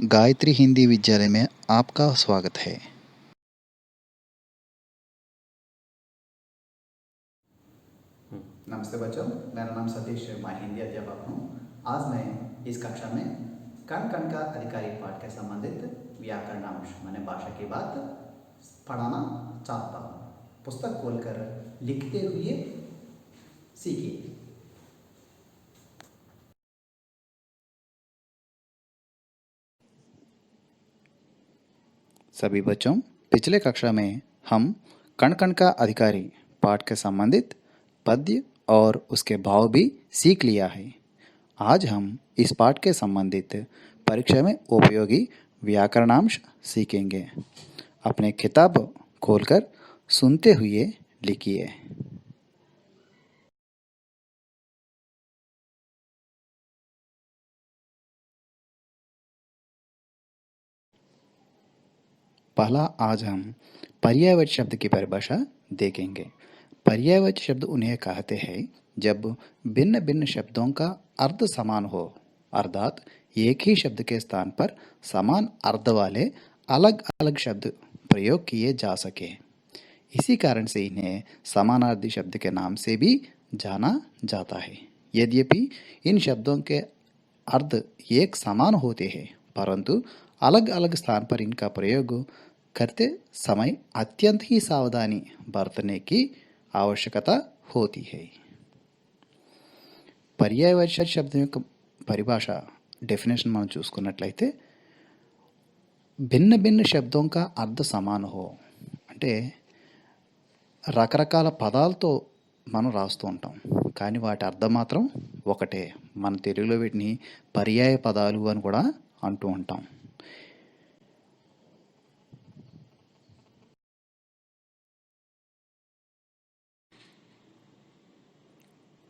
गायत्री हिंदी विद्यालय में आपका स्वागत है। नमस्ते बच्चों, मेरा नाम सतीश, मैं हिंदी अध्यापक हूँ। आज मैं इस कक्षा में कण कण का अधिकारी पाठ के संबंधित व्याकरणांश माने भाषा की बात पढ़ाना चाहता हूँ। पुस्तक खोलकर लिखते हुए सीखिए। सभी बच्चों, पिछले कक्षा में हम कण कण का अधिकारी पाठ के संबंधित पद्य और उसके भाव भी सीख लिया है। आज हम इस पाठ के संबंधित परीक्षा में उपयोगी व्याकरणांश सीखेंगे। अपने किताब खोलकर सुनते हुए लिखिए। पहला आज हम पर्यायवाची शब्द की परिभाषा देखेंगे। पर्यायवाची शब्द उन्हें कहते हैं जब भिन्न भिन्न शब्दों का अर्थ समान हो, अर्थात एक ही शब्द के स्थान पर समान अर्थ वाले अलग अलग शब्द प्रयोग किए जा सके। इसी कारण से इन्हें समानार्थी शब्द के नाम से भी जाना जाता है। यद्यपि इन शब्दों के अर्थ एक समान होते हैं, परंतु अलग अलग स्थान पर इनका प्रयोग करते समय अत्यंत ही सावधानी बरतने की आवश्यकता होती है। పర్యాయవాచి శబ్దం యొక్క పరిభాష డెఫినేషన్ మనం చూసుకున్నట్లయితే భిన్న భిన్న శబ్దం కా అర్థ సమాన హో అంటే రకరకాల పదాలతో మనం రాస్తూ ఉంటాం, కానీ వాటి అర్థం మాత్రం ఒకటే. మన తెలుగులో వీటిని పర్యాయ పదాలు అని కూడా అంటూ ఉంటాం.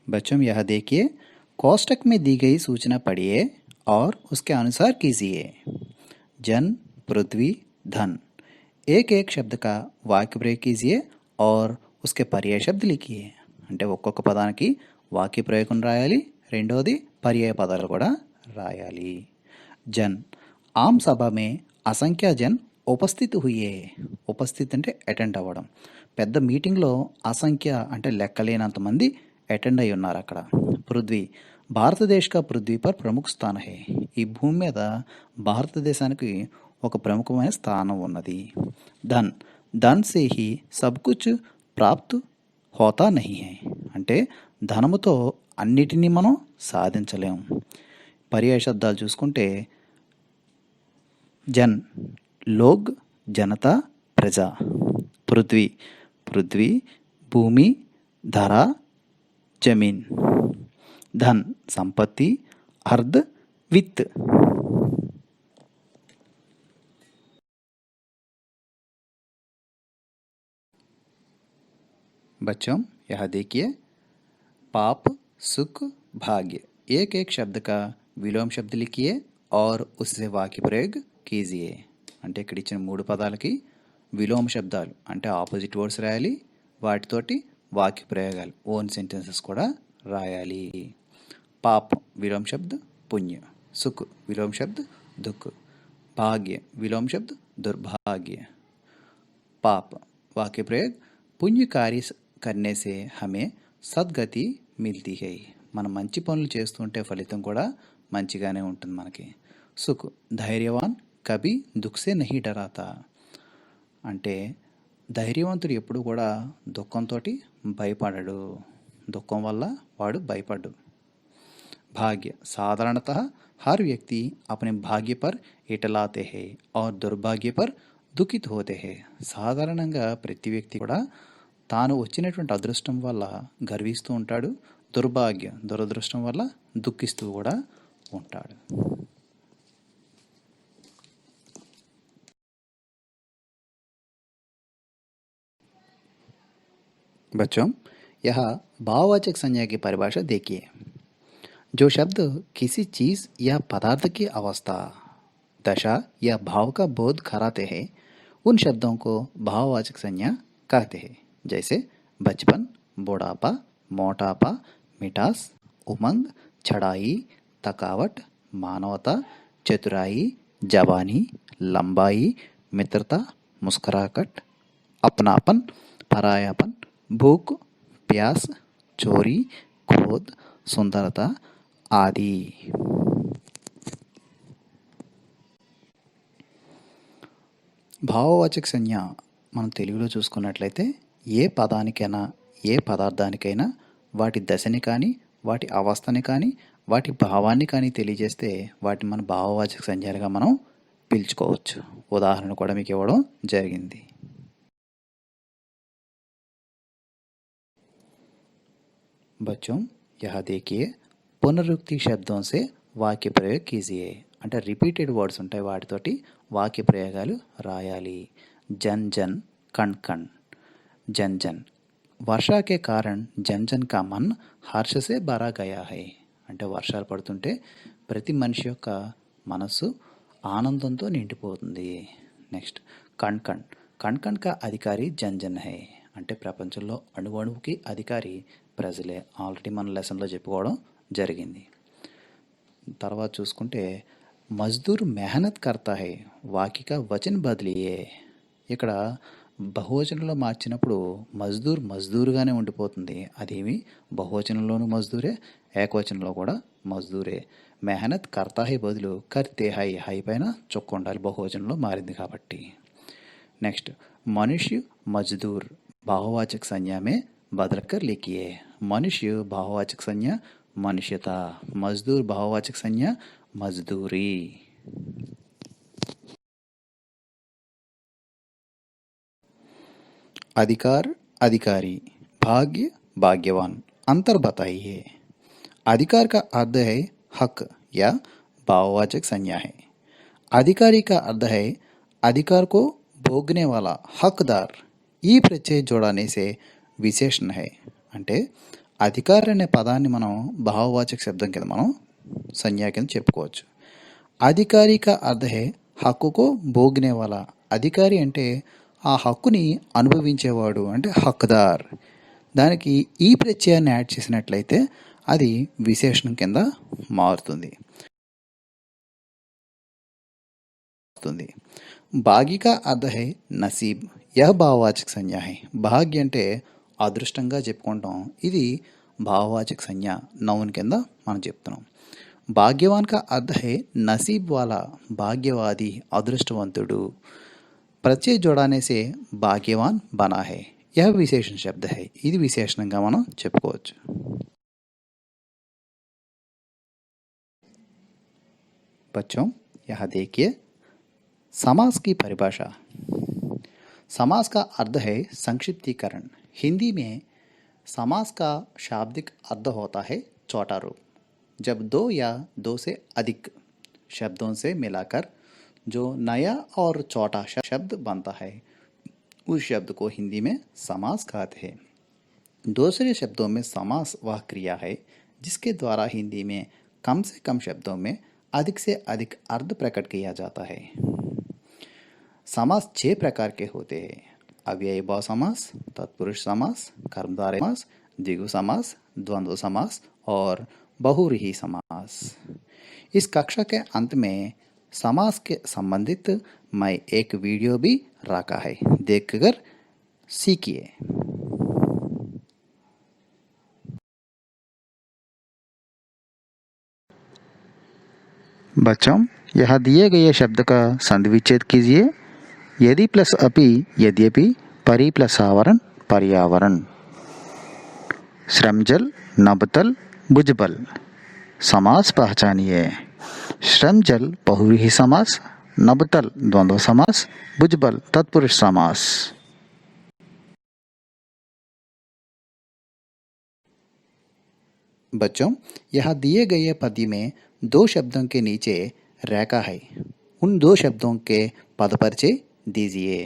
बच्चों यह देखिए, कोष्टक में दी गई सूचना पढ़िए और उसके अनुसार कीजिए. जन, पृथ्वी, धन, एक एक शब्द का वाक्य प्रयोग कीजिए और उसके पर्याय शब्द लिखिए. అంటే ఒక్కొక్క పదానికి వాక్య ప్రయోగం రాయాలి, రెండోది పర్యాయ పదాలు కూడా రాయాలి. జన్, ఆమ్ సభ మే అసంఖ్య జన్ ఉపస్థితి హుయే. ఉపస్థితి అంటే అటెండ్ అవ్వడం. పెద్ద మీటింగ్లో అసంఖ్య అంటే లెక్కలేనంత మంది అటెండ్ అయి ఉన్నారు అక్కడ. పృథ్వీ, భారతదేశ్ కా పృథ్వీ పర్ ప్రముఖ స్థాన హై. ఈ భూమి మీద భారతదేశానికి ఒక ప్రముఖమైన స్థానం ఉన్నది. ధన్, ధన్ సే హీ సబ్ కుచ్ ప్రాప్త్ హోతా నహీ హై. అంటే ధనముతో అన్నిటినీ మనం సాధించలేం. పర్యాయ శబ్దాలు చూసుకుంటే జన్, లోగ్, జనతా, ప్రజ. పృథ్వీ, పృథ్వీ, భూమి, ధర, जमीन. धन, संपत्ति, अर्ध, वित्त. बच्चों यह देखिए, पाप, सुख, भाग्य, एक एक शब्द का विलोम शब्द लिखिए और उससे वाक्य प्रयोग कीजिए. అంటే ఇక్కడ ఇచ్చిన మూడు పదాలకి విలోమ శబ్దాలు అంటే ఆపోజిట్ వర్డ్స్ రాయాలి, వాటితోటి వాక్య ప్రయోగాలు ఓన్ సెంటెన్సెస్ కూడా రాయాలి. పాప్ विलोम शब्द पुण्य, सुख विलोम शब्द दुख, भाग्य विलोम शब्द दुर्भाग्य. पाप वाक्य प्रयोग, पुण्य कार्य करने से हमें సద్గతి మిల్తీ హై. మనం మంచి పనులు చేస్తుంటే ఫలితం కూడా మంచిగానే ఉంటుంది మనకి. సుఖ్, ధైర్యవాన్ కభీ దుఃఖ్ సే నహీ డరాతా. అంటే ధైర్యవంతుడు ఎప్పుడు కూడా దుఃఖంతో భయపడడు, దుఃఖం వల్ల వాడు భయపడ్డు. भाग्य, साधारणतः हर व्यक्ति अपने भाग्य पर इटलाते हैं और दुर्भाग्य पर దుఃఖిత్ హోతే హే. సాధారణంగా ప్రతి వ్యక్తి కూడా తాను వచ్చినటువంటి అదృష్టం వల్ల గర్విస్తూ ఉంటాడు, దురదృష్టం వల్ల దుఃఖిస్తూ కూడా ఉంటాడు. बच्चों यह भाववाचक संज्ञा की परिभाषा देखिए. जो शब्द किसी चीज़ या पदार्थ की अवस्था, दशा या भाव का बोध कराते हैं, उन शब्दों को भाववाचक संज्ञा कहते हैं. जैसे बचपन, बुढ़ापा, मोटापा, मिठास, उमंग, छड़ाई, थकावट, मानवता, चतुराई, जवानी, लंबाई, मित्रता, मुस्कुराहट, अपनापन, परायापन, भूख, प्यास, चोरी, क्रोध, सुंदरता आदि। భావవాచక సంజ్ఞ మనం తెలుగులో చూసుకున్నట్లయితే ఏ పదానికైనా ఏ పదార్థానికైనా వాటి దశని కానీ వాటి అవస్థని కానీ వాటి భావాన్ని కానీ తెలియజేస్తే వాటిని మన భావవాచక సంజ్ఞలుగా మనం పిలుచుకోవచ్చు. ఉదాహరణ కూడా మీకు ఇవ్వడం జరిగింది. बच्चों यहाँ देखिए పునరుక్తి శబ్దం సే వాక్య ప్రయోగ కీజియే. అంటే రిపీటెడ్ వర్డ్స్ ఉంటాయి, వాటితోటి వాక్య ప్రయోగాలు రాయాలి. జన్ జన్, కణ్ కణ్. జన్ జన్, వర్షా కే కారణ్ జన్ జన్ కా మన్ హర్ష సే భరా గయా హై. అంటే వర్షాలు పడుతుంటే ప్రతి మనిషి యొక్క మనస్సు ఆనందంతో నిండిపోతుంది. నెక్స్ట్ కణ్ కణ్, కణ్ కణ్ కా అధికారి జన్ జన్ హై. అంటే ప్రపంచంలో అణువణువుకి అధికారి ప్రజలే. ఆల్రెడీ మన లెసన్లో చెప్పుకోవడం జరిగింది. తర్వాత చూసుకుంటే మజ్దూర్ మెహనత్ కర్తా హై, వాకిక వచన్ బదిలియే. ఇక్కడ బహువచనంలో మార్చినప్పుడు మజ్దూర్ మజ్దూర్గానే ఉండిపోతుంది. అదేమి బహువచనంలోనూ మజ్దూరే, ఏకవచనంలో కూడా మజ్దూరే. మెహనత్ కర్తా హై బదులు కర్తే హై, హై పైన చొక్క ఉండాలి, బహువచనంలో మారింది కాబట్టి. नेक्स्ट मनुष्य मजदूर भाववाचक संज्ञा में बदलकर लिखिए. मनुष्य भाववाचक संज्ञा मनुष्यता, मजदूर भाववाचक संज्ञा मजदूरी. अधिकार अधिकारी, भाग्य भाग्यवान. अंतर बताइए. अधिकार का अर्थ है हक या भाववाचक संज्ञा है. अधिकारी का अर्थ है अधिकार को भोगने वाला, हकदार. ఈ ప్రత్యయ జోడానే సే విశేషణ హై. అంటే అధికారి అనే పదాన్ని మనం భావవాచక శబ్దం కింద మనం సంజ్ఞా కింద చెప్పుకోవచ్చు. అధికారి కా అర్థ హై హక్కుకో భోగనే వాలా. అధికారి అంటే ఆ హక్కుని అనుభవించేవాడు, అంటే హక్దార్. దానికి ఈ ప్రత్యయాన్ని యాడ్ చేసినట్లయితే అది విశేషణం కింద మారుతుంది. భాగ్య కా అర్థ హై నసీబ్, యహ భావవాచక సంజ్ఞా హై. భాగ్య అంటే అదృష్టంగా చెప్పుకుంటాం, ఇది భావవాచక సంజ్ఞ నౌన్ కింద మనం చెప్తున్నాం. భాగ్యవాన్ కా అర్థ హై నసీబ్ వాలా, భాగ్యవాది అదృష్టవంతుడు. ప్రత్యయ జోడానే సే భాగ్యవాన్ బనా హై, యహ విశేషణ శబ్ద హై. ఇది విశేషణంగా మనం చెప్పుకోవచ్చు. बच्चों यहाँ देखिए समास की परिभाषा. समास का अर्थ है संक्षिप्तीकरण. हिंदी में समास का शाब्दिक अर्थ होता है छोटा रूप. जब दो या दो से अधिक शब्दों से मिलाकर जो नया और छोटा शब्द बनता है उस शब्द को हिंदी में समास कहते हैं. दूसरे शब्दों में समास वह क्रिया है जिसके द्वारा हिंदी में कम से कम शब्दों में अधिक से अधिक अर्थ प्रकट किया जाता है. समास 6 प्रकार के होते हैं. अव्ययी भाव समास, तत्पुरुष समास, कर्मधारय समास, द्विगु समास, द्वंद्व समास और बहुव्रीहि समास. इस कक्षा के अंत में समास के संबंधित मैं एक वीडियो भी रखा है, देखकर सीखिए. बच्चों यहाँ दिए गए शब्द का संधि विच्छेद कीजिए. यदि प्लस अपि, यद्यपि, परि प्लस आवरण, पर्यावरण. श्रमजल, नबतल, भुजबल. समास पहचानिए. श्रमजल बहुव्रीहि समास, नबतल द्वंद्व समास, भुजबल तत्पुरुष समास. बच्चों यहाँ दिए गए पद्य में 2 शब्दों के नीचे रेखा है. उन 2 शब्दों के पद परिचय दीजिए.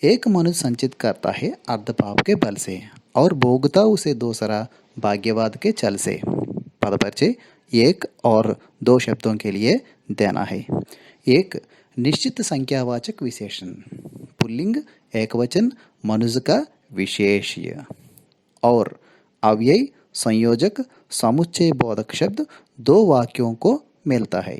एक मनुष्य संचित करता है अर्धपाप के बल से और भोगता उसे दूसरा भाग्यवाद के चल से. पद परिचय एक और 2 शब्दों के लिए देना है. एक निश्चित संख्यावाचक विशेषण, पुल्लिंग एकवचन मनुष्य का विशेष्य. और अव्यय संयोजक समुच्चय बोधक शब्द 2 वाक्यों को मिलता है.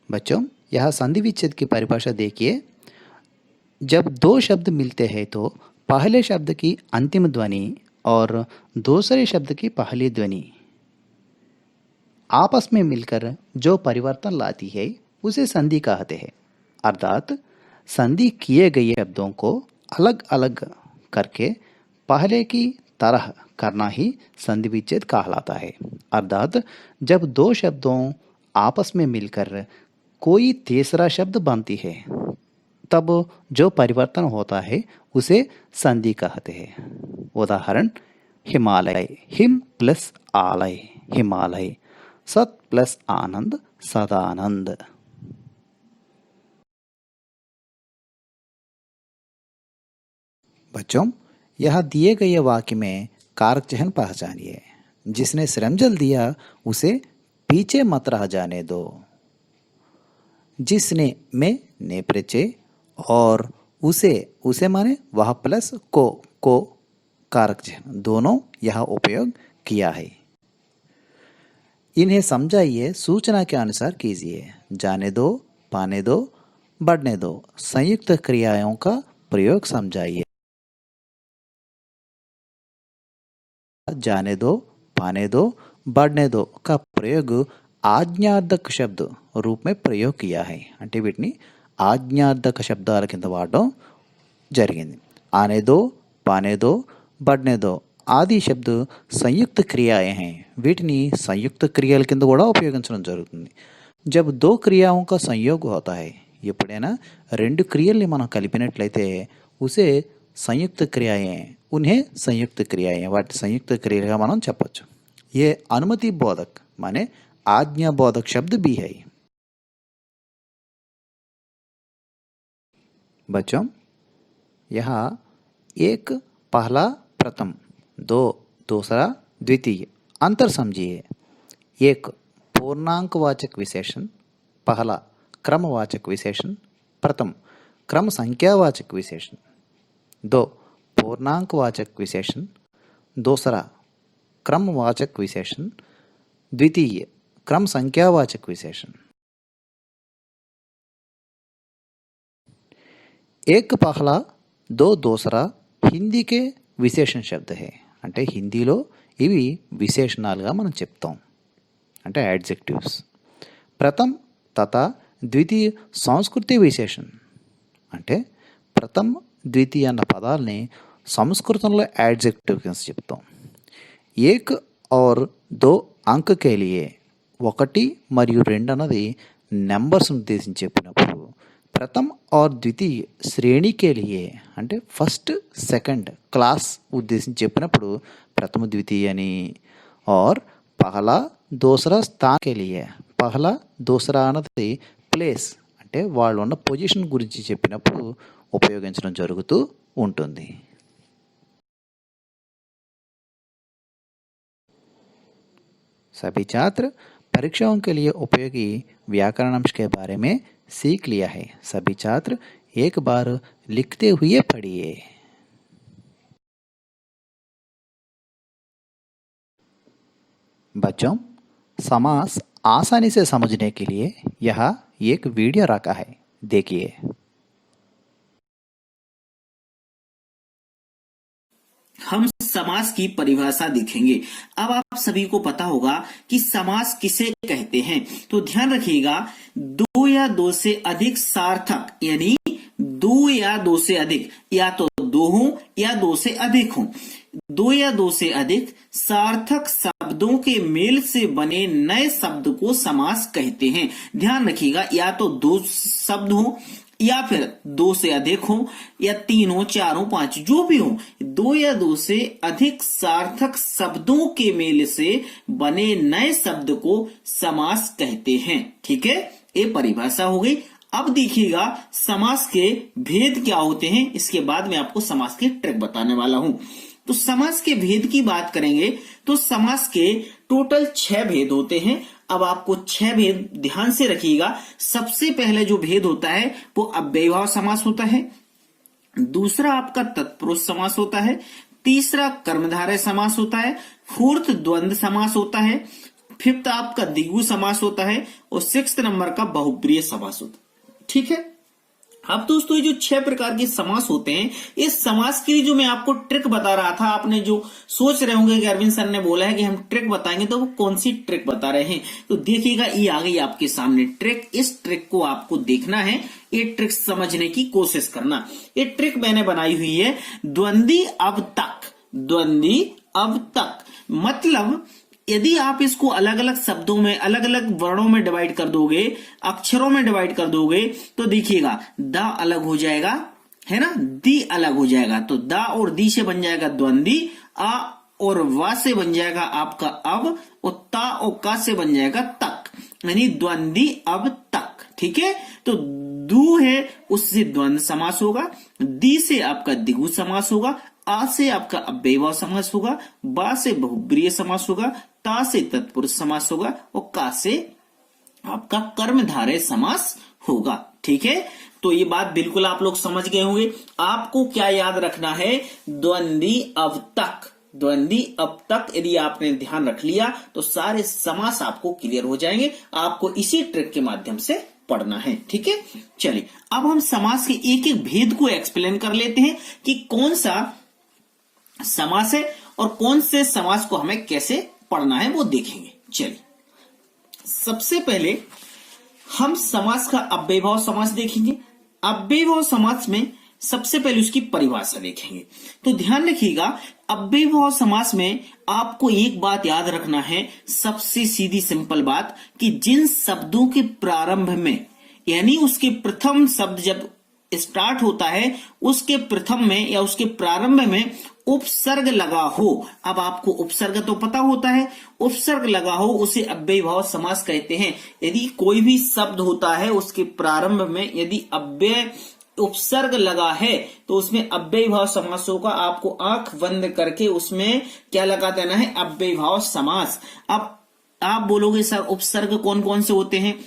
बच्चों, यह संधि विच्छेद की परिभाषा देखिए। जब दो शब्द मिलते हैं तो पहले शब्द की अंतिम ध्वनि और दूसरे शब्द की पहली ध्वनि आपस में मिलकर जो परिवर्तन लाती है उसे संधि कहते हैं। अर्थात संधि किए गए शब्दों को अलग अलग करके पहले की तरह करना ही संधि विच्छेद कहलाता है। अर्थात जब दो शब्दों आपस में मिलकर कोई तीसरा शब्द बनती है तब जो परिवर्तन होता है उसे संधि कहते हैं। उदाहरण, हिमालय, हिम प्लस आलय, हिमालय। सत प्लस आनंद, सदानंद। बच्चों, यह दिए गए वाक्य में कारक चिह्न पहचानिए। जिसने श्रमजल दिया उसे पीछे मत रह जाने दो। जिसने में ने प्रचय और उसे माने वह प्लस को कारक चिह्न दोनों यह उपयोग किया है। इन्हें समझाइए, सूचना के अनुसार कीजिए। जाने दो, पाने दो, बढ़ने दो संयुक्त क्रियाओं का प्रयोग समझाइए। जाने दो, पाने दो, बढ़ने दो का प्रयोग ఆజ్ఞార్థక శబ్ద రూप में प्रयोग किया है। అంటే వీటిని ఆజ్ఞార్థక శబ్దాల కింద వాడడం జరిగింది। आने दो, पाने दो, बढ़ने दो आदि शब्द संयुक्त क्रियाएं हैं। వీటిని संयुक्त क्रियाల కింద కూడా ఉపయోగించడం జరుగుతుంది। जब दो क्रियाओं का संयोग होता है, ఎప్పుడైనా రెండు క్రియల్ని మనం కలిపినట్లయితే उसे संयुक्त क्रियाएं, उन्हें संयुक्त क्रियाएं, వాటి संयुक्त क्रियలుగా మనం చెప్పొచ్చు। ये अनुमति बोधक माने आज्ञा बोधक शब्द भी है। बच्चों, यहाँ एक पहला प्रथम, दो दूसरा द्वितीय अंतर समझिए। एक पूर्णांकवाचक विशेषण पहला, क्रमवाचक विशेषण प्रथम, क्रम संख्यावाचक विशेषण। दो पूर्णांकवाचक विशेषण दूसरा, क्रमवाचक विशेषण द्वितीय, क्रम संख्यावाचक विशेषण। एक पहला, दो दूसरा హిందీ के విశేషణ శబ్ద है। అంటే హిందీలో ఇవి విశేషణాలుగా మనం చెప్తాం, అంటే యాడ్జెక్టివ్స్। ప్రథమ్ తథా ద్వితీయ సంస్కృతి విశేషణ, అంటే ప్రథమ్ ద్వితీయ అన్న పదాలని సంస్కృతంలో యాడ్జెక్టివ్ కింద చెప్తాం। ఏక్ और दो अंक के लिए ఒకటి మరియు రెండు అన్నది నెంబర్స్ ఉద్దేశించి చెప్పినప్పుడు, प्रथम और द्वितीय श्रेणी के लिए అంటే ఫస్ట్ సెకండ్ క్లాస్ ఉద్దేశించి చెప్పినప్పుడు ప్రథమ ద్వితీయ అని। और पहला दूसरा स्थान के लिए, पहला दूसरा అన్నది ప్లేస్ అంటే వాళ్ళు ఉన్న పొజిషన్ గురించి చెప్పినప్పుడు ఉపయోగించడం జరుగుతూ ఉంటుంది। सभी छात्र परीक्षाओं के लिए उपयोगी व्याकरणांश के बारे में सीख लिया है। सभी छात्र एक बार लिखते हुए पढ़िए। बच्चों, समास आसानी से समझने के लिए यहाँ एक वीडियो रखा है, देखिए। हम समास की परिभाषा देखेंगे। अब आप सभी को पता होगा कि समास किसे कहते हैं, तो ध्यान रखिएगा। दो या दो से अधिक सार्थक, यानी दो या दो से अधिक, या तो दो हो या दो से अधिक हो, दो या दो से अधिक सार्थक शब्दों के मेल से बने नए शब्द को समास कहते हैं। ध्यान रखिएगा, या तो दो शब्द हो या फिर दो से अधिक हो, या तीन हो, चार हो, पांच, जो भी हो, दो या दो से अधिक सार्थक शब्दों के मेल से बने नए शब्द को समास कहते हैं। ठीक है, ये परिभाषा हो गई। अब देखिएगा समास के भेद क्या होते हैं, इसके बाद मैं आपको समास के ट्रिक बताने वाला हूं। तो समास के भेद की बात करेंगे तो समास के टोटल 6 भेद होते हैं। अब आपको 6 भेद ध्यान से रखिएगा। सबसे पहले जो भेद होता है वो अव्ययभाव समास होता है। दूसरा आपका तत्पुरुष समास होता है। तीसरा कर्मधारय समास होता है। फोर्थ द्वंद्व समास होता है। फिफ्थ आपका द्विगु समास होता है और सिक्स्थ नंबर का बहुप्रिय समास होता है। ठीक है, अब दोस्तों ये जो 6 प्रकार के समास होते हैं, इस समास के लिए जो मैं आपको ट्रिक बता रहा था, आपने जो सोच रहे होंगे कि अरविंद सर ने बोला है कि हम ट्रिक बताएंगे, तो वो कौन सी ट्रिक बता रहे हैं, तो देखिएगा ये आ गई आपके सामने ट्रिक। इस ट्रिक को आपको देखना है, ये ट्रिक समझने की कोशिश करना। ये ट्रिक मैंने बनाई हुई है द्वंद्वी अब तक। द्वंद्वी अब तक मतलब यदि आप इसको अलग अलग शब्दों में, अलग अलग वर्णों में डिवाइड कर दोगे, अक्षरों में डिवाइड कर दोगे, तो देखिएगा द अलग हो जाएगा, है ना, दी अलग हो जाएगा, तो द और दी से बन जाएगा द्वंद्वी, आ और वा से बन जाएगा आपका अब, और ता और का से बन जाएगा तक, यानी द्वंद्वी अब तक। ठीक है, तो दू है उससे द्वंद्व समास होगा, दी से आपका द्विगु समास होगा, आ से आपका अव्ययभाव समास होगा, बा से बहुब्रीय समास होगा, ता से तत्पुरुष समास होगा, और का से आपका कर्मधारय समास होगा। ठीक है, तो ये बात बिल्कुल आप लोग समझ गए होंगे। आपको क्या याद रखना है, द्वंद्वी अब तक। द्वंद्वी अब तक यदि आपने ध्यान रख लिया तो सारे समास आपको क्लियर हो जाएंगे। आपको इसी ट्रिक के माध्यम से पढ़ना है। ठीक है, चलिए अब हम समास के एक एक भेद को एक्सप्लेन कर लेते हैं कि कौन सा समास है और कौन से समास को हमें कैसे पढ़ना है वो देखेंगे। चलिए सबसे पहले हम समास का अव्ययभाव समास देखेंगे। अव्ययभाव समास में सबसे पहले उसकी परिभाषा देखेंगे। तो ध्यान रखिएगा, अव्ययभाव समास में आपको एक बात याद रखना है, सबसे सीधी सिंपल बात, कि जिन शब्दों के प्रारंभ में, यानी उसके प्रथम शब्द जब स्टार्ट होता है, उसके प्रथम में या उसके प्रारंभ में उपसर्ग लगा हो। अब आपको उपसर्ग तो पता होता है, उपसर्ग लगा हो उसे अव्ययभाव समास कहते हैं। यदि कोई भी शब्द होता है उसके प्रारंभ में यदि अव्यय उपसर्ग लगा है तो उसमें अव्ययभाव समास होगा। आपको आंख बंद करके उसमें क्या लगा देना है, अव्ययभाव समास। अब आप बोलोगे सर उपसर्ग कौन कौन से होते हैं,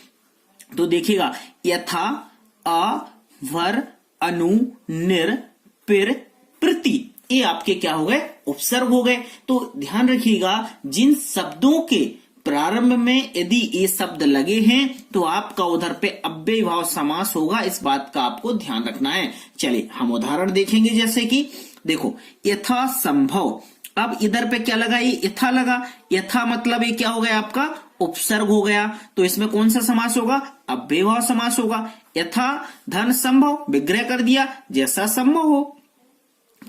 तो देखिएगा यथा, अ, वर, अनु, निर, पिर, प्रति, ये आपके क्या हो गए, उपसर्ग हो गए। तो ध्यान रखिएगा, जिन शब्दों के प्रारंभ में यदि ये शब्द लगे हैं तो आपका उधर पे अव्ययभाव समास होगा। इस बात का आपको ध्यान रखना है। चलिए हम उदाहरण देखेंगे, जैसे कि देखो यथा संभव। अब इधर पे क्या लगा, ये यथा लगा। यथा मतलब ये क्या हो गया, आपका उपसर्ग हो गया। तो इसमें कौन सा समास होगा, अव्ययभाव समास होगा। यथा धन संभव, विग्रह कर दिया, जैसा संभव हो।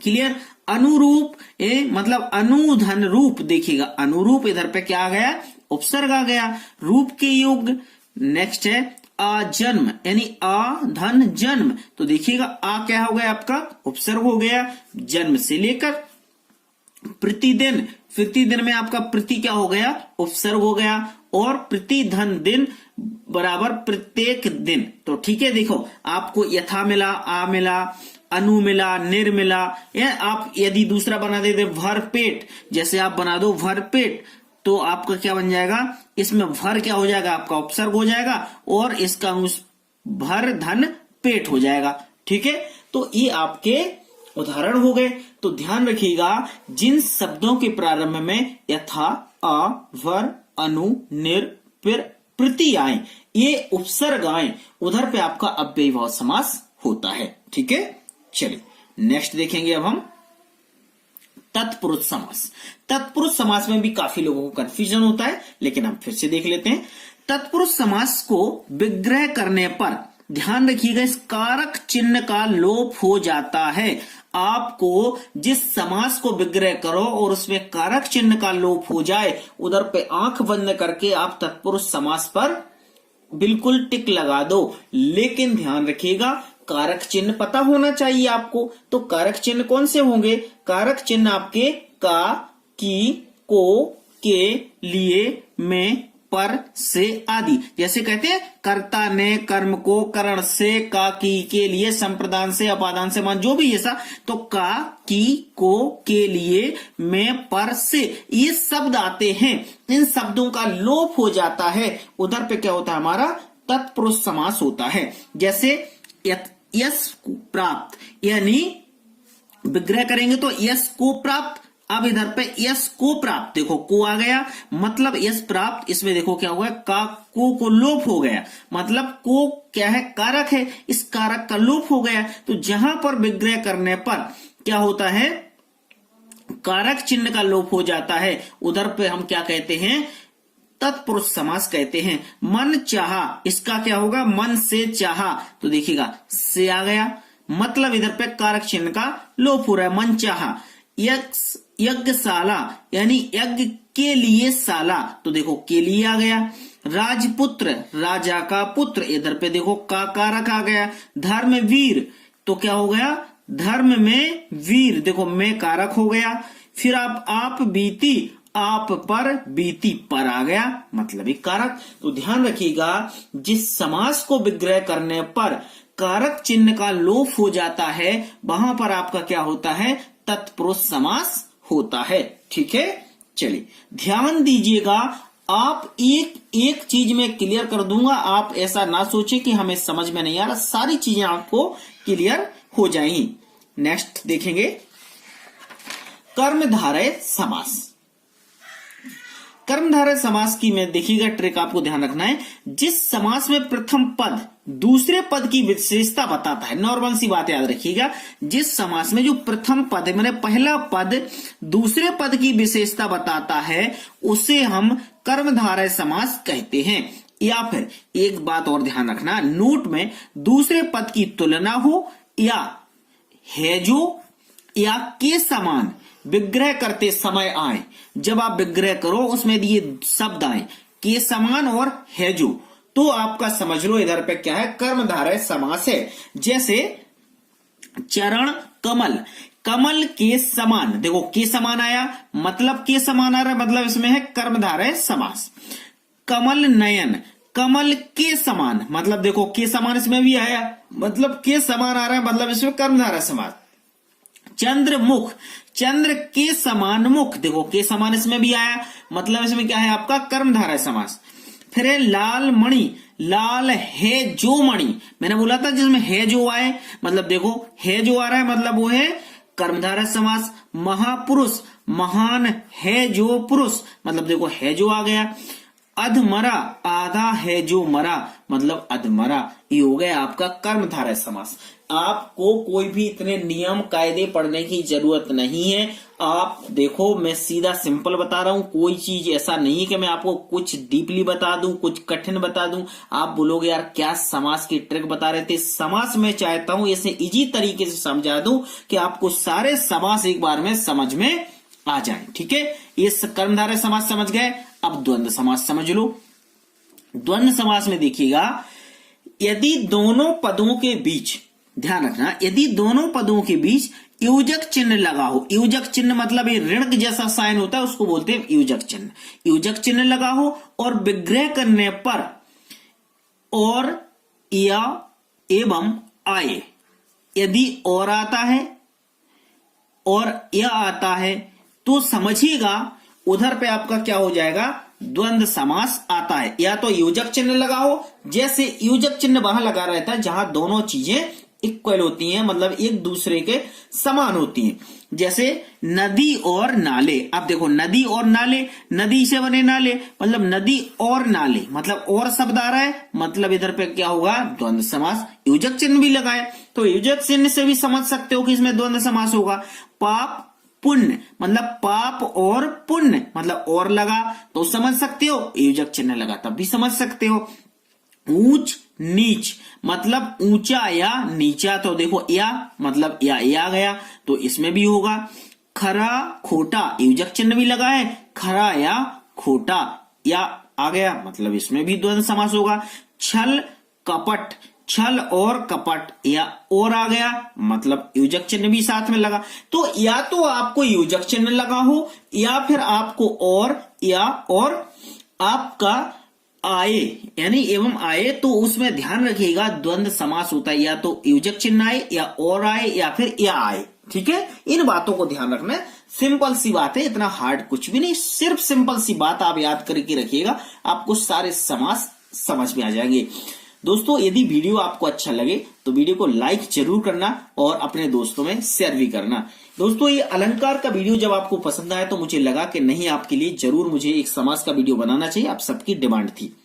क्लियर। अनुरूप, ए मतलब अनुधन रूप, देखिएगा अनुरूप इधर पे क्या आ गया, उपसर्ग आ गया। रूप के योग नेक्स्ट है अजन्म, यानी आ धन जन्म। तो देखिएगा आ क्या हो गया, आपका उपसर्ग हो गया। जन्म से लेकर प्रतिदिन, प्रतिदिन में आपका प्रति क्या हो गया, उपसर्ग हो गया। और प्रति धन दिन बराबर प्रत्येक दिन। तो ठीक है, देखो आपको यथा मिला, आ मिला, अनु मिला, निर मिला। आप यदि दूसरा बना देते भर पेट, जैसे आप बना दो भर पेट, तो आपका क्या बन जाएगा, इसमें भर क्या हो जाएगा, आपका उपसर्ग हो जाएगा, और इसका भर धन पेट हो जाएगा। ठीक है, तो ये आपके उदाहरण हो गए। तो ध्यान रखिएगा, जिन शब्दों के प्रारंभ में यथा, अ, वर, अनु, निर, पिर, प्रति आए, ये उपसर्ग आए, उधर पे आपका अव्ययभाव समास होता है। ठीक है, चलिए नेक्स्ट देखेंगे अब हम तत्पुरुष समास। तत्पुरुष समास में भी काफी लोगों को कंफ्यूजन होता है, लेकिन हम फिर से देख लेते हैं। तत्पुरुष समास को विग्रह करने पर ध्यान रखिएगा, इस कारक चिन्ह का लोप हो जाता है। आपको जिस समास को विग्रह करो और उसमें कारक चिन्ह का लोप हो जाए, उधर पे आंख बंद करके आप तत्पुरुष समास पर बिल्कुल टिक लगा दो। लेकिन ध्यान रखिएगा, कारक चिन्ह पता होना चाहिए आपको। तो कारक चिन्ह कौन से होंगे, कारक चिन्ह आपके का, की, को, के, लिए, में, पर, से आदि। जैसे कहते हैं कर्ता ने कर्म को करण से, का, की, के लिए, संप्रदान से, अपादान से, मान, जो भी ऐसा। तो का, की, को, के लिए, में, पर, से, ये शब्द आते हैं। इन शब्दों का लोप हो जाता है, उधर पे क्या होता है, हमारा तत्पुरुष समास होता है। जैसे यश को प्राप्त, यानी विग्रह करेंगे तो यश को प्राप्त, अब इधर पे यश को प्राप्त, देखो को आ गया मतलब यश प्राप्त, इसमें देखो क्या हुआ, का को लोप हो गया, मतलब को क्या है, कारक है, इस कारक का लोप हो गया। तो जहां पर विग्रह करने पर क्या होता है, कारक चिन्ह का लोप हो जाता है, उधर पे हम क्या कहते हैं, तत्पुरुष समास कहते हैं। मन चाहा, इसका क्या होगा, मन से चाहा, तो देखिएगा से आ गया, मतलब इधर पे कारक चिन्ह का लोप हो रहा है, मन चाहा। यज्ञशाला यानी यज्ञ के लिए शाला, तो देखो के लिए आ गया। राजपुत्र, राजा का पुत्र, इधर पे देखो का कारक आ गया। धर्मवीर, तो क्या हो गया, धर्म में वीर, देखो में कारक हो गया। फिर आप बीती, आप पर बीती पर आ गया, मतलब एक कारक। तो ध्यान रखिएगा, जिस समास को विग्रह करने पर कारक चिन्ह का लोप हो जाता है, वहां पर आपका क्या होता है, तत्पुरुष समास होता है। ठीक है, चलिए ध्यान दीजिएगा, आप एक चीज में क्लियर कर दूंगा, आप ऐसा ना सोचें कि हमें समझ में नहीं आ रहा, सारी चीजें आपको क्लियर हो जाएंगी। नेक्स्ट देखेंगे कर्मधारय समास। कर्मधारय समास की में देखिएगा ट्रिक आपको ध्यान रखना है, जिस समास में प्रथम पद दूसरे पद की विशेषता बताता है, नॉर्मल सी बात याद रखिएगा, जिस समास में जो प्रथम पद है, मैंने पहला पद दूसरे पद की विशेषता बताता है, उसे हम कर्मधारय समास कहते हैं। या फिर एक बात और ध्यान रखना, नोट में दूसरे पद की तुलना हो या है जो या के समान विग्रह करते समय आए, जब आप विग्रह करो उसमें ये शब्द आए के समान और है जो, तो आपका समझ लो इधर पे क्या है, कर्मधारय समास है। जैसे चरण कमल, कमल के समान, देखो के समान आया, मतलब के समान आ रहा है, मतलब इसमें है कर्मधारय समास। कमल नयन, कमल के समान, मतलब देखो के समान इसमें भी आया, मतलब के समान आ रहा है, मतलब इसमें कर्मधारय समास। चंद्रमुख, चंद्र के समान मुख, देखो के समान इसमें भी आया, मतलब इसमें क्या है आपका कर्मधारय समास। फिर है लाल मणि, लाल है जो मणि, मैंने बोला था जिसमें है जो आए, मतलब देखो है जो आ रहा है, मतलब वो है कर्मधारय समास। महापुरुष, महान है जो पुरुष, मतलब देखो है जो आ गया। अधमरा, आधा है जो मरा, मतलब अधमरा, ये हो गया आपका कर्मधारय समास। आपको कोई भी इतने नियम कायदे पढ़ने की जरूरत नहीं है, आप देखो मैं सीधा सिंपल बता रहा हूं, कोई चीज ऐसा नहीं है कि मैं आपको कुछ डीपली बता दूं, कुछ कठिन बता दूं, आप बोलोगे यार क्या समास की ट्रिक बता रहे थे। समास में चाहता हूं ऐसे इजी तरीके से समझा दूं कि आपको सारे समास एक बार में समझ में आ जाए। ठीक है, ये कर्मधारय समास समझ गए, अब द्वंद्व समास समझ लो। द्वंद्व समास में देखिएगा, यदि दोनों पदों के बीच, ध्यान रखना, यदि दोनों पदों के बीच योजक चिन्ह लगा हो, योजक चिन्ह मतलब ये ऋण जैसा साइन होता है उसको बोलते हैं योजक चिन्ह, योजक चिन्ह लगा हो और विग्रह करने पर और या एवं आए, यदि और आता है और या आता है तो समझिएगा उधर पे आपका क्या हो जाएगा, द्वंद्व समास आता है। या तो योजक चिन्ह लगा हो, जैसे योजक चिन्ह वहां लगा रहता है जहां दोनों चीजें इक्वल होती हैं, मतलब एक दूसरे के समान होती हैं। जैसे नदी और नाले, अब देखो नदी और नाले, नदी से बने नाले, मतलब नदी और नाले, मतलब और शब्द आ रहा है, मतलब इधर पे क्या होगा, द्वंद्व समास। योजक चिन्ह भी लगाए तो योजक चिन्ह से भी समझ सकते हो कि इसमें द्वंद्व समास होगा। पाप पुण्य, मतलब पाप और पुण्य, मतलब और लगा तो समझ सकते हो, योजक चिन्ह लगा तब भी समझ सकते हो। ऊंच नीच, मतलब ऊंचा या नीचा, तो देखो या मतलब या आ गया तो इसमें भी होगा। खरा खोटा, योजक चिन्ह भी लगा है, खरा या खोटा या आ गया, मतलब इसमें भी द्वंद्व समास होगा। छल कपट, छल और कपट या और आ गया, मतलब योजक चिन्ह भी साथ में लगा। तो या तो आपको योजक चिन्ह लगा हो या फिर आपको और या और आपका आए यानी एवं आए, तो उसमें ध्यान रखिएगा द्वंद्व समास होता है, या तो योजक चिन्ह आए या और आए या फिर या आए। ठीक है, इन बातों को ध्यान रखना है, सिंपल सी बात है, इतना हार्ड कुछ भी नहीं, सिर्फ सिंपल सी बात आप याद करके रखिएगा, आपको सारे समास समझ में आ जाएंगे। दोस्तों यदि वीडियो आपको अच्छा लगे तो वीडियो को लाइक जरूर करना और अपने दोस्तों में शेयर भी करना। दोस्तों ये अलंकार का वीडियो जब आपको पसंद आया तो मुझे लगा कि नहीं, आपके लिए जरूर मुझे एक समास का वीडियो बनाना चाहिए, आप सबकी डिमांड थी।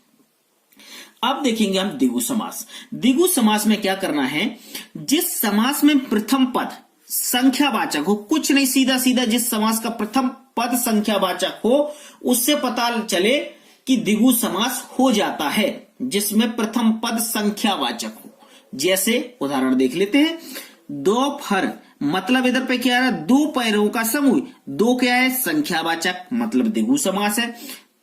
अब देखेंगे हम द्विगु समास। द्विगु समास में क्या करना है, जिस समास में प्रथम पद संख्यावाचक हो, कुछ नहीं, सीधा सीधा जिस समास का प्रथम पद संख्यावाचक हो उससे पता चले कि द्विगु समास हो जाता है, जिसमें प्रथम पद संख्यावाचक हो। जैसे उदाहरण देख लेते हैं, दोपहर मतलब इधर पे क्या आ रहा है, दो पैरों का समूह, दो क्या है, संख्यावाचक मतलब द्विगु समास है।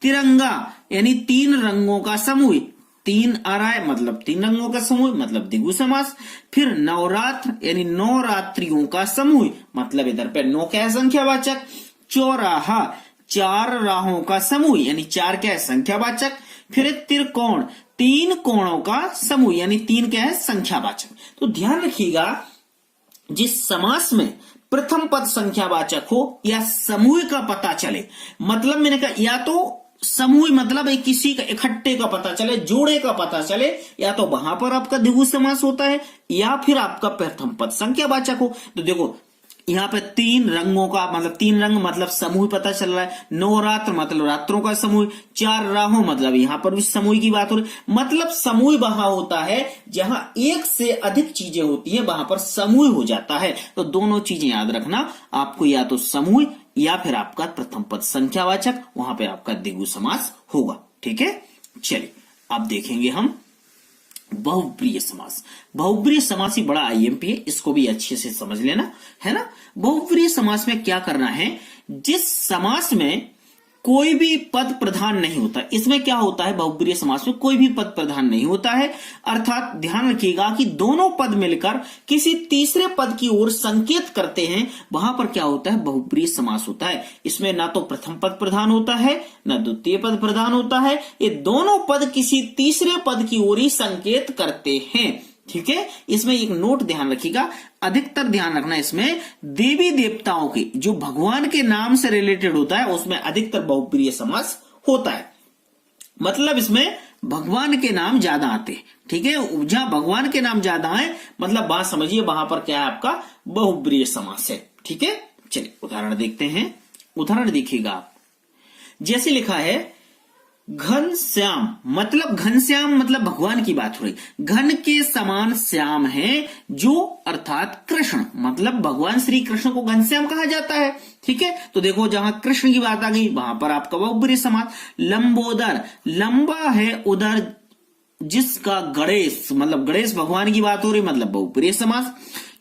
तिरंगा यानी तीन रंगों का समूह, तीन आ रहा है मतलब तीन रंगों का समूह मतलब द्विगु समास। फिर नवरात्र यानी नौ रात्रियों का समूह मतलब इधर पे नौ क्या है, संख्यावाचक। चौराहा चार राहों का समूह यानी चार क्या है, संख्यावाचक। फिर त्रिकोण तीन कोणों का समूह यानी तीन क्या है, संख्यावाचक। तो ध्यान रखिएगा, जिस समास में प्रथम पद संख्यावाचक हो या समूह का पता चले, मतलब मैंने कहा या तो समूह मतलब एक किसी का इकट्ठे का पता चले, जोड़े का पता चले, या तो वहां पर आपका द्विगु समास होता है या फिर आपका प्रथम पद संख्यावाचक हो। तो देखो यहाँ पे तीन रंगों का मतलब तीन रंग मतलब समूह पता चल रहा है, नवरात्र मतलब रात्रों का समूह, चार राहों मतलब यहाँ पर भी समूह की बात हो रही, मतलब समूह वहां होता है जहां एक से अधिक चीजें होती हैं, वहां पर समूह हो जाता है। तो दोनों चीजें याद रखना आपको, या तो समूह या फिर आपका प्रथम पद संख्यावाचक, वहां पे आपका द्विगु समास होगा। ठीक है, चलिए अब देखेंगे हम बहुप्रिय समास। बहुप्रिय समास ही बड़ा आईएमपी है, इसको भी अच्छे से समझ लेना है ना। बहुप्रिय समास में क्या करना है, जिस समास में कोई भी पद प्रधान नहीं होता, इसमें क्या होता है, बहुप्रिय समास में कोई भी पद प्रधान नहीं होता है, अर्थात ध्यान रखिएगा कि दोनों पद मिलकर किसी तीसरे पद की ओर संकेत करते हैं, वहां पर क्या होता है, बहुप्रिय समास होता है। इसमें ना तो प्रथम पद प्रधान होता है ना द्वितीय पद प्रधान होता है, ये दोनों पद किसी तीसरे पद की ओर ही संकेत करते हैं। ठीक है, इसमें एक नोट ध्यान रखिएगा, अधिकतर ध्यान रखना, इसमें देवी देवताओं के जो भगवान के नाम से रिलेटेड होता है उसमें अधिकतर बहुप्रिय समास होता है, मतलब इसमें भगवान के नाम ज्यादा आते हैं। ठीक है, जहां भगवान के नाम ज्यादा है मतलब बात समझिए, वहां पर क्या है, आपका बहुप्रिय समास है। ठीक है, चलिए उदाहरण देखते हैं। उदाहरण देखिएगा आप, जैसे लिखा है घनश्याम मतलब भगवान की बात हो रही, घन के समान श्याम है जो, अर्थात कृष्ण, मतलब भगवान श्री कृष्ण को घनश्याम कहा जाता है। ठीक है, तो देखो जहां कृष्ण की बात आ गई वहां पर आपका बहुप्रिय समास। लंबोदर, लंबा है उदर जिसका, गणेश मतलब गणेश भगवान की बात हो रही मतलब बहुप्रिय समास।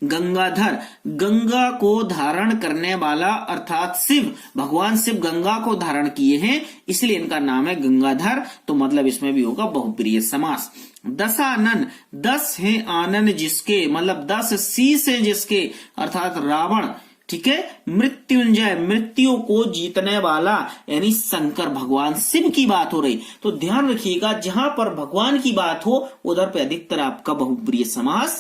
गंगाधर, गंगा को धारण करने वाला अर्थात शिव, भगवान शिव गंगा को धारण किए हैं इसलिए इनका नाम है गंगाधर, तो मतलब इसमें भी होगा बहुप्रिय समास। दशानन, 10 है आनन जिसके, मतलब 10 शीश है जिसके, अर्थात रावण। ठीक है, मृत्युंजय, मृत्यु को जीतने वाला यानी शंकर भगवान शिव की बात हो रही। तो ध्यान रखिएगा, जहां पर भगवान की बात हो उधर पे अधिकतर आपका बहुप्रिय समास।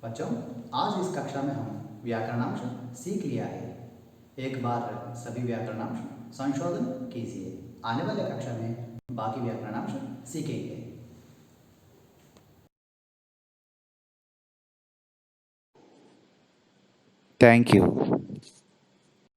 बच्चों, आज इस कक्षा में हम व्याकरणांश सीख लिया है। एक बार सभी व्याकरणांश संशोधन कीजिए, आने वाले कक्षा में बाकी व्याकरणांश सीखेंगे। Thank you.